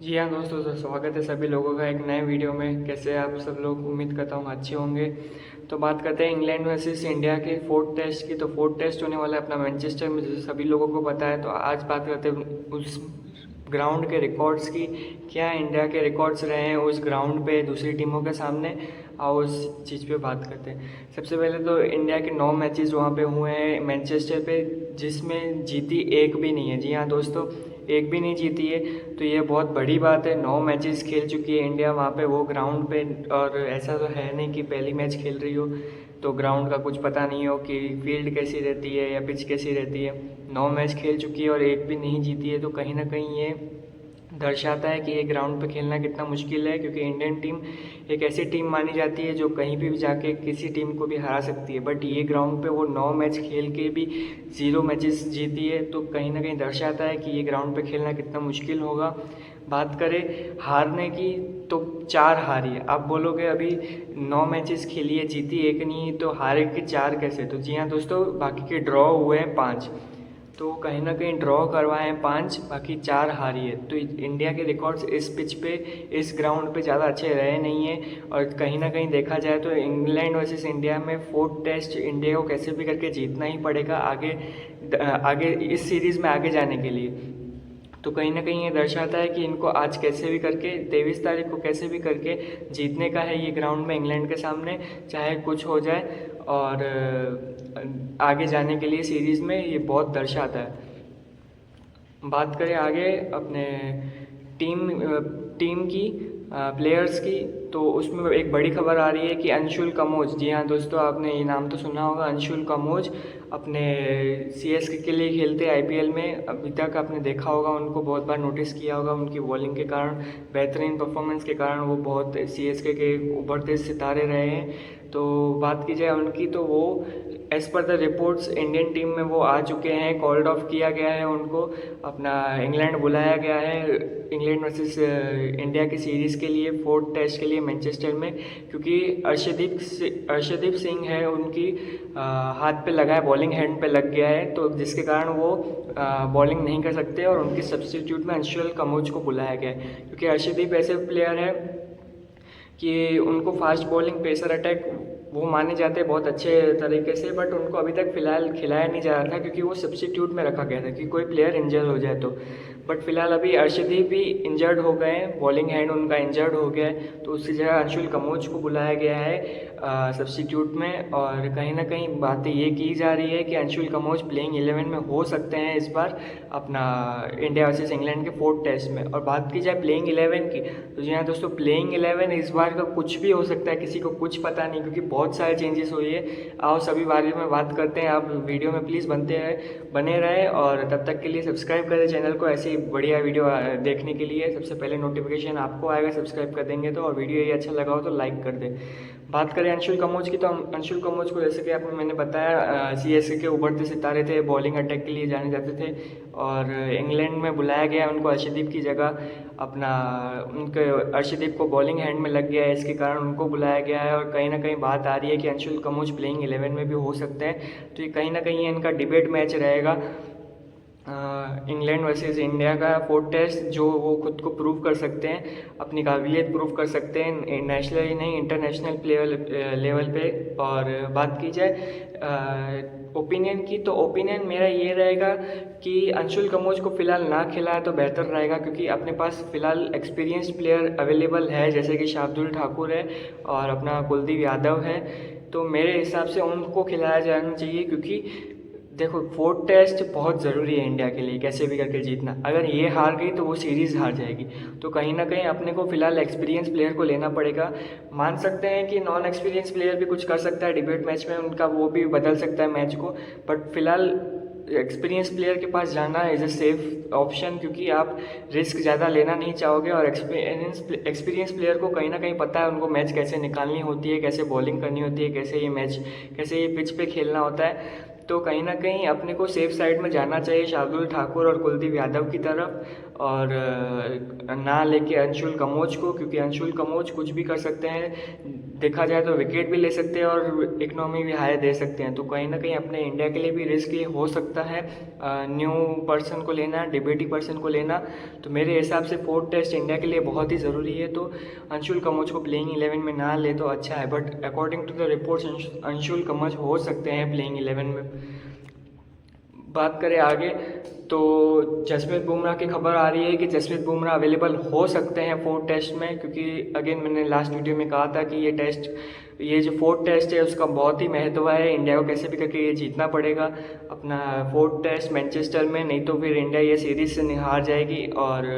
जी हाँ दोस्तों, तो स्वागत है सभी लोगों का एक नए वीडियो में। कैसे आप सब लोग, उम्मीद करता हूँ अच्छे होंगे। तो बात करते हैं इंग्लैंड वर्सेस इंडिया के फोर्थ टेस्ट की। तो फोर्थ टेस्ट होने वाला है अपना मैनचेस्टर में, जैसे सभी लोगों को पता है। तो आज बात करते हैं उस ग्राउंड के रिकॉर्ड्स की। क्या इंडिया के रिकॉर्ड्स रहे हैं उस ग्राउंड पे दूसरी टीमों के सामने, और उस चीज़ पे बात करते हैं। सबसे पहले तो इंडिया के 9 मैचेस वहाँ पे हुए हैं मैनचेस्टर पे, जिसमें जीती एक भी नहीं है। जी हाँ दोस्तों, एक भी नहीं जीती है। तो ये बहुत बड़ी बात है। 9 मैचेस खेल चुकी है इंडिया वहाँ पे, वो ग्राउंड पे। और ऐसा तो है नहीं कि पहली मैच खेल रही हो तो ग्राउंड का कुछ पता नहीं हो कि फील्ड कैसी रहती है या पिच कैसी रहती है। 9 मैच खेल चुकी है और एक भी नहीं जीती है। तो कहीं ना कहीं ये दर्शाता है कि ये ग्राउंड पे खेलना कितना मुश्किल है, क्योंकि इंडियन टीम एक ऐसी टीम मानी जाती है जो कहीं भी जाके किसी टीम को भी हरा सकती है। बट ये ग्राउंड पे वो 9 मैच खेल के भी 0 मैचेस जीती है। तो कहीं ना कहीं दर्शाता है कि ये ग्राउंड पे खेलना कितना मुश्किल होगा। बात करें हारने की, तो 4 हारी है। आप बोलोगे अभी 9 मैचेस खेली है, जीती एक नहीं, तो हारे के 4 कैसे? तो जी हाँ दोस्तों, बाकी के ड्रॉ हुए हैं 5। तो कहीं ना कहीं ड्रॉ करवाए हैं 5, बाकी 4 हारी है। तो इंडिया के रिकॉर्ड्स इस पिच पे, इस ग्राउंड पे ज़्यादा अच्छे रहे नहीं हैं। और कहीं ना कहीं देखा जाए तो इंग्लैंड वर्सेस इंडिया में फोर्थ टेस्ट इंडिया को कैसे भी करके जीतना ही पड़ेगा आगे आगे इस सीरीज़ में आगे जाने के लिए। तो कहीं ना कहीं ये दर्शाता है कि इनको आज कैसे भी करके 23 तारीख को कैसे भी करके जीतने का है ये ग्राउंड में इंग्लैंड के सामने, चाहे कुछ हो जाए। और आगे जाने के लिए सीरीज़ में ये बहुत दर्शाता है। बात करें आगे अपने टीम टीम की, प्लेयर्स की, तो उसमें एक बड़ी खबर आ रही है कि अंशुल कमोज, जी हाँ दोस्तों, आपने ये नाम तो सुना होगा, अंशुल कमोज अपने सीएसके के लिए खेलते हैं आईपीएल में। अभी तक आपने देखा होगा, उनको बहुत बार नोटिस किया होगा, उनकी बॉलिंग के कारण, बेहतरीन परफॉर्मेंस के कारण वो बहुत सीएसके के उभरते सितारे रहे हैं। तो बात की जाए उनकी, तो वो as per the reports Indian team में वो आ चुके हैं, कॉल्ड ऑफ किया गया है उनको, अपना इंग्लैंड बुलाया गया है इंग्लैंड वर्सेस इंडिया की सीरीज़ के लिए, फोर्थ टेस्ट के लिए मैनचेस्टर में। क्योंकि अर्शदीप सिंह है उनकी हाथ पे लगा है, बॉलिंग हैंड पे लग गया है, तो जिसके कारण वो बॉलिंग नहीं कर सकते और उनके सब्स्टिट्यूट में अंशुल कमोज को बुलाया गया है। क्योंकि अर्शदीप ऐसे प्लेयर है कि उनको फास्ट बॉलिंग, पेसर अटैक वो माने जाते हैं बहुत अच्छे तरीके से। बट उनको अभी तक फ़िलहाल खिलाया नहीं जा रहा था, क्योंकि वो सब्स्टिट्यूट में रखा गया था कि कोई प्लेयर इंजर हो जाए तो। बट फिलहाल अभी अर्शदीप भी इंजर्ड हो गए हैं, बॉलिंग हैंड उनका इंजर्ड हो गया है, तो उसकी जगह अंशुल कमोज को बुलाया गया है सब्स्टिट्यूट में। और कहीं ना कहीं बातें ये की जा रही है कि अंशुल कमोज प्लेइंग 11 में हो सकते हैं इस बार अपना इंडिया वर्सेस इंग्लैंड के फोर्थ टेस्ट में। और बात की जाए प्लेइंग 11 की, तो जी हाँ दोस्तों, प्लेइंग 11 इस बार का कुछ भी हो सकता है, किसी को कुछ पता नहीं, क्योंकि बहुत सारे चेंजेस हुई है। आओ सभी बारे में बात करते हैं। आप वीडियो में प्लीज़ बने रहे, और तब तक के लिए सब्सक्राइब करें चैनल को, ऐसी बढ़िया वीडियो देखने के लिए। सबसे पहले नोटिफिकेशन आपको आएगा, सब्सक्राइब कर देंगे तो। और वीडियो ये अच्छा लगा हो तो लाइक कर दें। बात करें अंशुल कमोज की, तो अंशुल कमोज को, जैसे कि आपको मैंने बताया, सीएसके के उभरते सितारे थे, बॉलिंग अटैक के लिए जाने जाते थे। और इंग्लैंड में बुलाया गया उनको अर्शदीप की जगह, अपना उनके अर्शदीप को बॉलिंग हैंड में लग गया है, इसके कारण उनको बुलाया गया है। और कहीं ना कहीं बात आ रही है कि अंशुल कमोज प्लेइंग 11 में भी हो सकते हैं। तो ये कहीं ना कहीं इनका डिबेट मैच रहेगा इंग्लैंड वर्सेस इंडिया का फोर्थ टेस्ट, जो वो खुद को प्रूव कर सकते हैं, अपनी काबिलियत प्रूव कर सकते हैं, नेशनल ही नहीं इंटरनेशनल प्लेयर लेवल पे। और बात की जाए ओपिनियन की, तो ओपिनियन मेरा ये रहेगा कि अंशुल कमोज को फ़िलहाल ना खिलाए तो बेहतर रहेगा, क्योंकि अपने पास फ़िलहाल एक्सपीरियंस प्लेयर अवेलेबल है, जैसे कि शार्दुल ठाकुर है और अपना कुलदीप यादव है। तो मेरे हिसाब से उनको खिलाया जाना चाहिए, क्योंकि देखो फोर्थ टेस्ट बहुत ज़रूरी है इंडिया के लिए, कैसे भी करके जीतना। अगर ये हार गई तो वो सीरीज़ हार जाएगी। तो कहीं ना कहीं अपने को फ़िलहाल एक्सपीरियंस प्लेयर को लेना पड़ेगा। मान सकते हैं कि नॉन एक्सपीरियंस प्लेयर भी कुछ कर सकता है डिबेट मैच में, उनका वो भी बदल सकता है मैच को। बट फिलहाल एक्सपीरियंस प्लेयर के पास जाना इज़ अ सेफ ऑप्शन, क्योंकि आप रिस्क ज़्यादा लेना नहीं चाहोगे। और एक्सपीरियंस प्लेयर को कहीं ना कहीं पता है उनको मैच कैसे निकालनी होती है, कैसे बॉलिंग करनी होती है, कैसे ये पिच पे खेलना होता है। तो कहीं ना कहीं अपने को सेफ साइड में जाना चाहिए, शार्दुल ठाकुर और कुलदीप यादव की तरफ, और ना लेके अंशुल कमोज को, क्योंकि अंशुल कमोज कुछ भी कर सकते हैं। देखा जाए तो विकेट भी ले सकते हैं और इकोनॉमी भी हाई दे सकते हैं। तो कहीं ना कहीं अपने इंडिया के लिए भी रिस्क ये हो सकता है न्यू पर्सन को लेना, डेब्यूटी पर्सन को लेना। तो मेरे हिसाब से फोर्थ टेस्ट इंडिया के लिए बहुत ही ज़रूरी है। तो अंशुल कम्बोज को प्लेइंग 11 में ना ले तो अच्छा है, but according to the reports Anshul Kamboj हो सकते हैं प्लेइंग 11 में। बात करें आगे तो जसप्रीत बुमराह की खबर आ रही है कि जसप्रीत बुमराह अवेलेबल हो सकते हैं फोर्थ टेस्ट में, क्योंकि अगेन मैंने लास्ट वीडियो में कहा था कि ये जो फोर्थ टेस्ट है उसका बहुत ही महत्व है। इंडिया को कैसे भी करके ये जीतना पड़ेगा अपना फोर्थ टेस्ट मैनचेस्टर में, नहीं तो फिर इंडिया ये सीरीज से हार जाएगी। और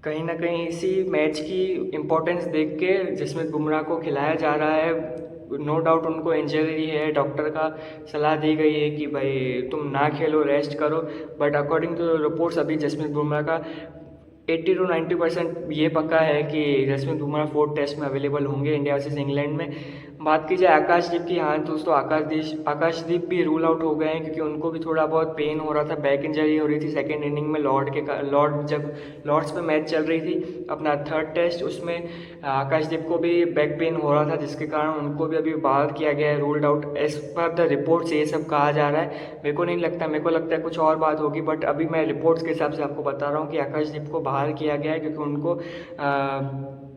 कहीं ना कहीं इसी मैच की इम्पोर्टेंस देख के जसप्रीत बुमराह को खिलाया जा रहा है। नो डाउट उनको इंजरी है, डॉक्टर का सलाह दी गई है कि भाई तुम ना खेलो, रेस्ट करो, बट अकॉर्डिंग टू रिपोर्ट्स अभी जसप्रीत बुमराह का 80 to 90% ये पक्का है कि जसप्रीत बुमराह फोर्थ टेस्ट में अवेलेबल होंगे इंडिया वर्सेस इंग्लैंड में। बात की जाए आकाशदीप की, हाँ दोस्तों आकाशदीप भी रूल आउट हो गए हैं, क्योंकि उनको भी थोड़ा बहुत पेन हो रहा था, बैक इंजरी हो रही थी सेकेंड इनिंग में जब लॉर्ड्स पे मैच चल रही थी अपना थर्ड टेस्ट, उसमें आकाशदीप को भी बैक पेन हो रहा था, जिसके कारण उनको भी अभी बाहर किया गया है, ruled out as per the reports ये सब कहा जा रहा है। मेरे को नहीं लगता, मेरे को लगता है कुछ और बात होगी, बट अभी मैं रिपोर्ट्स के हिसाब से आपको बता रहा हूँ कि आकाशदीप को बाहर किया गया है, क्योंकि उनको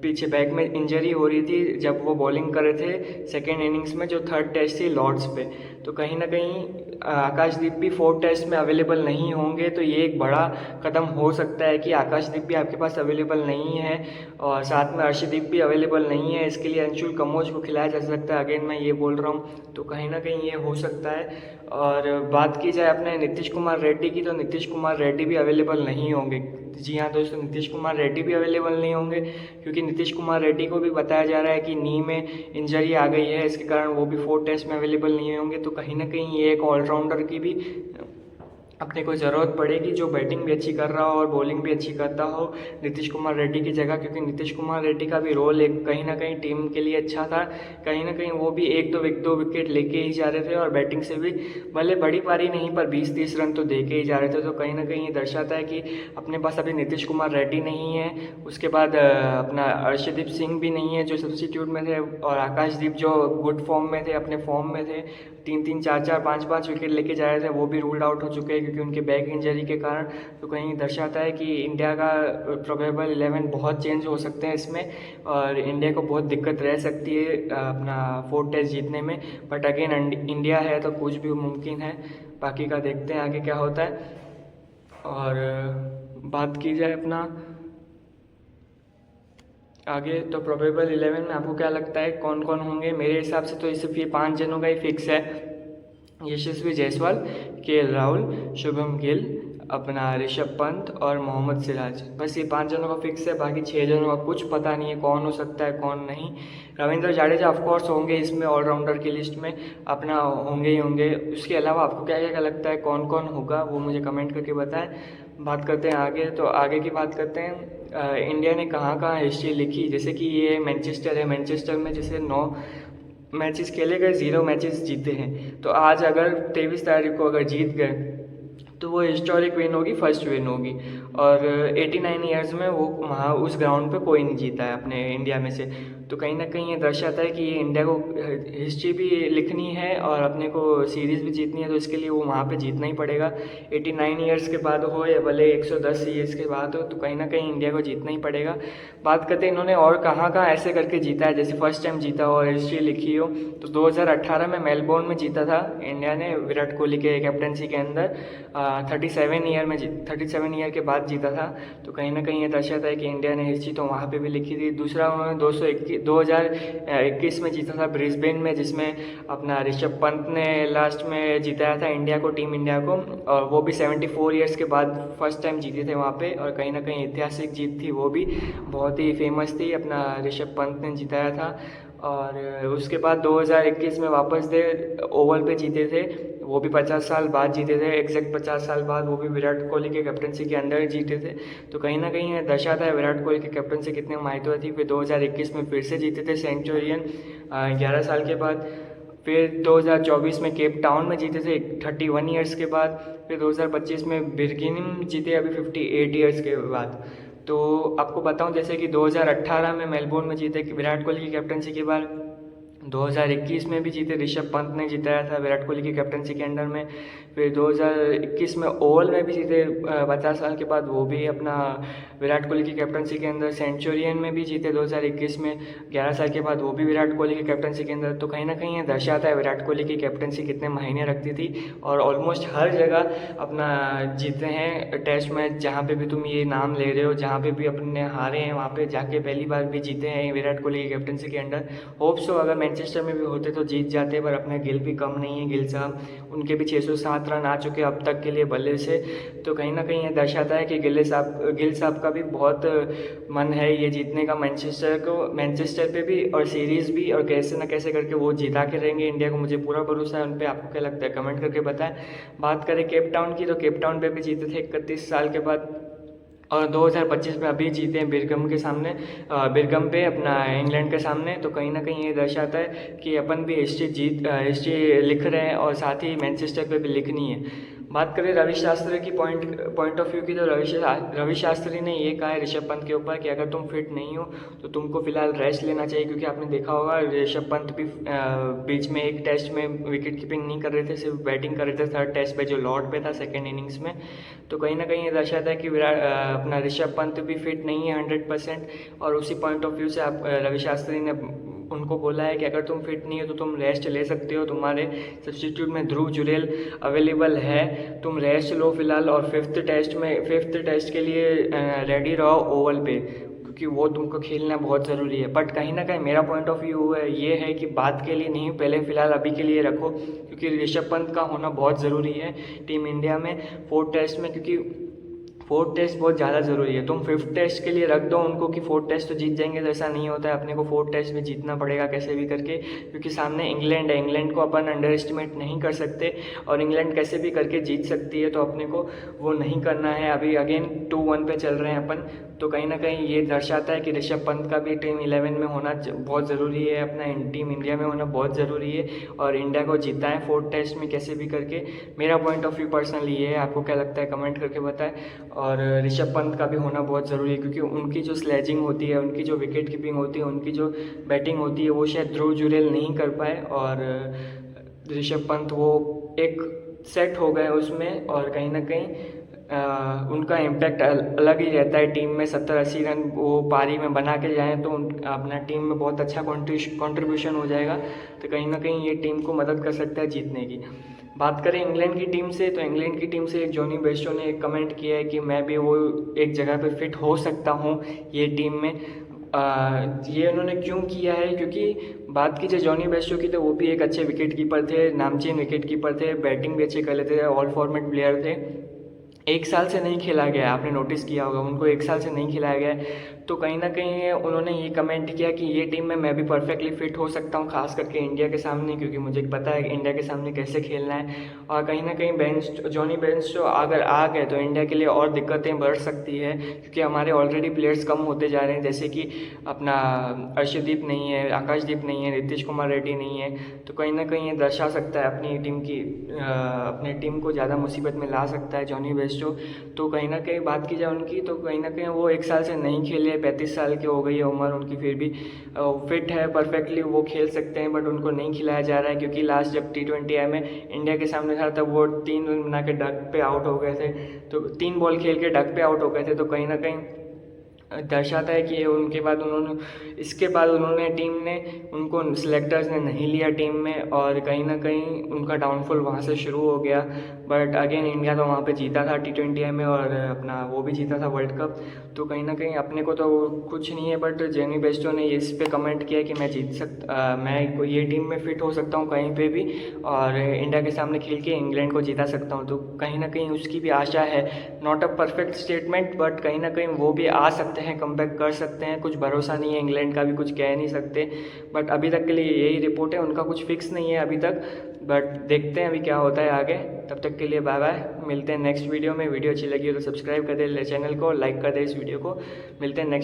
पीछे बैक में इंजरी हो रही थी जब वो बॉलिंग कर रहे थे सेकेंड इनिंग्स में जो थर्ड टेस्ट थी लॉर्ड्स पे। तो कहीं ना कहीं आकाशदीप भी फोर्थ टेस्ट में अवेलेबल नहीं होंगे, तो ये एक बड़ा कदम हो सकता है कि आकाशदीप भी आपके पास अवेलेबल नहीं है और साथ में अर्शदीप भी अवेलेबल नहीं है। इसके लिए अंशुल कम्बोज को खिलाया जा सकता है, अगेन मैं ये बोल रहा हूँ, तो कहीं ना कहीं ये हो सकता है। और बात की जाए अपने नीतीश कुमार रेड्डी की, तो नीतीश कुमार रेड्डी भी अवेलेबल नहीं होंगे। जी हाँ दोस्तों, नीतीश कुमार रेड्डी भी अवेलेबल नहीं होंगे, क्योंकि नीतीश कुमार रेड्डी को भी बताया जा रहा है कि नी में इंजरी आ गई है, इसके कारण वो भी फोर्थ टेस्ट में अवेलेबल नहीं होंगे। तो कहीं ना कहीं ये एक ऑलराउंडर की भी अपने को ज़रूरत पड़ेगी जो बैटिंग भी अच्छी कर रहा हो और बॉलिंग भी अच्छी करता हो नीतीश कुमार रेड्डी की जगह, क्योंकि नीतीश कुमार रेड्डी का भी रोल एक कहीं ना कहीं टीम के लिए अच्छा था। कहीं ना कहीं वो भी एक दो विकेट लेके ही जा रहे थे और बैटिंग से भी भले बड़ी पारी नहीं पर 20-30 रन तो दे के ही जा रहे थे। तो कहीं ना कहीं ये दर्शाता है कि अपने पास अभी नीतीश कुमार रेड्डी नहीं है, उसके बाद अपना अर्शदीप सिंह भी नहीं है जो सब्स्टिट्यूट में थे, और आकाशदीप जो गुड फॉर्म में थे, अपने फॉर्म में थे, 3-3, 4-4, 5-5 विकेट लेके जा रहे थे, वो भी रूल्ड आउट हो चुके हैं क्योंकि उनके बैक इंजरी के कारण। तो कहीं दर्शाता है कि इंडिया का प्रोबेबल 11 बहुत चेंज हो सकते हैं इसमें, और इंडिया को बहुत दिक्कत रह सकती है अपना फोर्थ टेस्ट जीतने में। बट अगेन इंडिया है तो कुछ भी मुमकिन है, बाकी का देखते हैं आगे क्या होता है। और बात की जाए अपना आगे, तो प्रोबेबल 11 में आपको क्या लगता है कौन कौन होंगे? मेरे हिसाब से तो सिर्फ ये 5 जनों का ही फिक्स है, यशस्वी जायसवाल, केएल राहुल, शुभम गिल, अपना ऋषभ पंत और मोहम्मद सिराज, बस ये 5 जनों का फिक्स है। बाकी 6 जनों का कुछ पता नहीं है कौन हो सकता है कौन नहीं। रविंद्र जाडेजा ऑफकोर्स होंगे इसमें, ऑलराउंडर की लिस्ट में अपना होंगे ही होंगे। उसके अलावा आपको क्या क्या लगता है कौन कौन होगा, वो मुझे कमेंट करके बताएं। बात करते हैं आगे, तो आगे की बात करते हैं इंडिया ने कहाँ कहाँ हिस्ट्री लिखी। जैसे कि ये मैनचेस्टर है, मैनचेस्टर में जैसे 9 मैचेस खेले गए, 0 मैचेस जीते हैं। तो आज अगर 23 तारीख को अगर जीत गए तो वो हिस्टोरिक विन होगी, फर्स्ट विन होगी। और 89 ईयर्स में वो वहाँ उस ग्राउंड पे कोई नहीं जीता है अपने इंडिया में से। तो कहीं ना कहीं ये दर्शाता है कि ये इंडिया को हिस्ट्री भी लिखनी है और अपने को सीरीज़ भी जीतनी है, तो इसके लिए वो वहाँ पे जीतना ही पड़ेगा। 89 ईयर्स के बाद हो या भले 110 ईयर्स के बाद हो, तो कहीं ना कहीं इंडिया को जीतना ही पड़ेगा। बात करते हैं इन्होंने और कहाँ कहाँ ऐसे करके जीता है, जैसे फर्स्ट टाइम जीता हो और हिस्ट्री लिखी हो, तो 2018 में मेलबोर्न में जीता था इंडिया ने विराट कोहली के कैप्टनसी के अंदर, 37 ईयर के बाद जीता था। तो कहीं ना कहीं ये दर्शाता है कि इंडिया ने हिस्ट्री तो वहाँ पे भी लिखी थी। दूसरा उन्होंने 2021 में जीता था ब्रिस्बेन में, जिसमें अपना ऋषभ पंत ने लास्ट में जिताया था इंडिया को, टीम इंडिया को, और वो भी 74 ईयर्स के बाद फर्स्ट टाइम जीते थे वहाँ पे, और कहीं ना कहीं ऐतिहासिक जीत थी, वो भी बहुत ही फेमस थी, अपना ऋषभ पंत ने जिताया था। और उसके बाद 2021 में वापस ओवल पे जीते थे, वो भी 50 साल बाद जीते थे, एग्जैक्ट 50 साल बाद, वो भी विराट कोहली के कैप्टनसी के अंडर जीते थे। तो कहीं ना कहीं दर्शाता है विराट कोहली की कैप्टनसी कितने महत्व थी। फिर 2021 में फिर से जीते थे सेंचुरियन 11 साल के बाद। फिर 2024 में केप टाउन में जीते थे 31 ईयर्स के बाद। फिर 2025 में बिर्गिनिम जीते अभी 58 ईयर्स के बाद। तो आपको बताऊं जैसे कि 2018 में मेलबोर्न में जीते विराट कोहली की कैप्टनसी के बाद, 2021 में भी जीते, ऋषभ पंत ने जिताया था विराट कोहली की कैप्टनसी के अंडर में। फिर 2021 में ओवल में भी जीते 50 साल के बाद, वो भी अपना विराट कोहली की कैप्टनसी के अंदर। सेंचुरियन में भी जीते 2021 में, 11 साल के बाद, वो भी विराट कोहली की कैप्टनसी के अंदर। तो कहीं ना कहीं ये दर्शाता है विराट कोहली की कैप्टनसी कितने मायने रखती थी, और ऑलमोस्ट हर जगह अपना जीते हैं टेस्ट मैच। जहाँ पे भी तुम ये नाम ले रहे हो, जहाँ पे भी अपने हारे हैं, वहाँ पे जाके पहली बार भी जीते हैं विराट कोहली की कैप्टनसी के अंडर। होप सो अगर मैनचेस्टर में भी होते तो जीत जाते, पर अपने गिल भी कम नहीं है, गिल साहब, उनके भी 607 रन आ चुके अब तक के लिए बल्ले से। तो कहीं ना कहीं ये दर्शाता है कि गिल साहब का भी बहुत मन है ये जीतने का मैनचेस्टर पे भी, और सीरीज़ भी, और कैसे ना कैसे करके वो जिता के रहेंगे इंडिया को। मुझे पूरा भरोसा है उन पर। आपको क्या लगता है कमेंट करके बताएं। बात करें केप टाउन की, तो केप टाउन पे भी जीते थे 31 साल के बाद, और 2025 में अभी जीते हैं बिरगम के सामने, बिरगम पे अपना इंग्लैंड के सामने। तो कहीं ना कहीं ये दर्शाता है कि अपन भी हिस्ट्री लिख रहे हैं, और साथ ही मैनचेस्टर पे भी लिखनी है। बात करें रवि शास्त्री की पॉइंट ऑफ व्यू की, तो रवि शास्त्री ने ये कहा है ऋषभ पंत के ऊपर कि अगर तुम फिट नहीं हो तो तुमको फिलहाल रेस्ट लेना चाहिए, क्योंकि आपने देखा होगा ऋषभ पंत भी बीच में एक टेस्ट में विकेट कीपिंग नहीं कर रहे थे, सिर्फ बैटिंग कर रहे थे थर्ड टेस्ट पे जो लॉर्ड पे था सेकेंड इनिंग्स में। तो कहीं ना कहीं ये दर्शाता है कि अपना ऋषभ पंत भी फिट नहीं है 100%, और उसी पॉइंट ऑफ व्यू से आप रवि शास्त्री ने उनको बोला है कि अगर तुम फिट नहीं हो तो तुम रेस्ट ले सकते हो, तुम्हारे सब्स्टिट्यूट में ध्रुव जुरेल अवेलेबल है, तुम रेस्ट लो फिलहाल, और फिफ्थ टेस्ट के लिए रेडी रहो ओवल पे, क्योंकि वो तुमको खेलना बहुत ज़रूरी है। बट कहीं ना कहीं मेरा पॉइंट ऑफ व्यू ये है कि बात के लिए नहीं, पहले फिलहाल अभी के लिए रखो, क्योंकि ऋषभ पंत का होना बहुत ज़रूरी है टीम इंडिया में 4th टेस्ट में, क्योंकि 4th टेस्ट बहुत ज़्यादा ज़रूरी है। तुम 5th टेस्ट के लिए रख दो उनको कि 4th टेस्ट तो जीत जाएंगे, तो ऐसा नहीं होता है, अपने को 4th टेस्ट में जीतना पड़ेगा कैसे भी करके, क्योंकि सामने इंग्लैंड है, इंग्लैंड को अपन अंडर एस्टिमेट नहीं कर सकते, और इंग्लैंड कैसे भी करके जीत सकती है, तो अपने को वो नहीं करना है। अभी अगेन 2-1 पे चल रहे हैं अपन। तो कहीं ना कहीं ये दर्शाता है कि ऋषभ पंत का भी टीम 11 में होना बहुत ज़रूरी है, अपना टीम इंडिया में होना बहुत ज़रूरी है, और इंडिया को जीतना है 4th टेस्ट में कैसे भी करके। मेरा पॉइंट ऑफ व्यू पर्सनली ये है, आपको क्या लगता है कमेंट करके बताएं। और ऋषभ पंत का भी होना बहुत ज़रूरी है, क्योंकि उनकी जो स्लेजिंग होती है, उनकी जो विकेट कीपिंग होती है, उनकी जो बैटिंग होती है, वो शायद ध्रुव जुरेल नहीं कर पाए, और ऋषभ पंत वो एक सेट हो गए उसमें, और कहीं ना कहीं उनका इम्पैक्ट अलग ही रहता है टीम में। 70-80 रन वो पारी में बना के जाएँ तो अपना टीम में बहुत अच्छा कंट्रीब्यूशन हो जाएगा। तो कहीं ना कहीं ये टीम को मदद कर सकता है जीतने की। बात करें इंग्लैंड की टीम से, तो इंग्लैंड की टीम से जॉनी बेस्टो ने एक कमेंट किया है कि मैं भी वो एक जगह पे फिट हो सकता हूँ ये टीम में। ये उन्होंने क्यों किया है, क्योंकि बात की जाए जॉनी बेस्टो की, तो वो भी एक अच्छे विकेट कीपर थे, नामचीन विकेट कीपर थे, बैटिंग भी अच्छे कर लेते थे, ऑल फॉर्मेट प्लेयर थे। 1 साल से नहीं खेला गया, आपने नोटिस किया होगा उनको 1 साल से नहीं खिलाया गया है। तो कहीं ना कहीं उन्होंने ये कमेंट किया कि ये टीम में मैं भी परफेक्टली फिट हो सकता हूँ, खास करके इंडिया के सामने, क्योंकि मुझे पता है इंडिया के सामने कैसे खेलना है। और कहीं ना कहीं जॉनी बेस्टो अगर आ गए तो इंडिया के लिए और दिक्कतें बढ़ सकती है, क्योंकि हमारे ऑलरेडी प्लेयर्स कम होते जा रहे हैं, जैसे कि अपना अर्शदीप नहीं है, आकाशदीप नहीं है, नीतीश कुमार रेड्डी नहीं है। तो कहीं ना कहीं ये दर्शा सकता है अपनी टीम को ज़्यादा मुसीबत में ला सकता है जॉनी बेस्टो। तो कहीं ना कहीं बात की जाए उनकी, तो कहीं ना कहीं वो 1 साल से नहीं खेले, 35 साल की हो गई है उम्र उनकी, फिर भी फिट है परफेक्टली, वो खेल सकते हैं, बट उनको नहीं खिलाया जा रहा है, क्योंकि लास्ट जब T20 में इंडिया के सामने था तब वो 3 रन बना के डक पे आउट हो गए थे। तो 3 बॉल खेल के डक पे आउट हो गए थे। तो कहीं ना कहीं दर्शाता है कि इसके बाद उन्होंने टीम ने उनको सिलेक्टर्स ने नहीं लिया टीम में, और कहीं ना कहीं उनका डाउनफॉल वहाँ से शुरू हो गया। बट अगेन इंडिया तो वहाँ पे जीता था T20 में, और अपना वो भी जीता था वर्ल्ड कप। तो कहीं ना कहीं अपने को तो कुछ नहीं है, बट जॉनी बेस्टो ने इस पे कमेंट किया कि मैं ये टीम में फिट हो सकता हूँ कहीं पे भी, और इंडिया के सामने खेल के इंग्लैंड को जीता सकता हूँ। तो कहीं ना कहीं उसकी भी आशा है, not a perfect statement, but कहीं ना कहीं वो भी आ सकते हैं, कमबैक कर सकते हैं। कुछ भरोसा नहीं है, इंग्लैंड का भी कुछ कह नहीं सकते, बट अभी तक के लिए यही रिपोर्ट है, उनका कुछ फिक्स नहीं है अभी तक, बट देखते हैं अभी क्या होता है आगे। तब तक के लिए बाय बाय, मिलते हैं नेक्स्ट वीडियो में। वीडियो अच्छी लगी हो तो सब्सक्राइब कर दे चैनल को, लाइक कर दे इस वीडियो को। मिलते हैं नेक्स्ट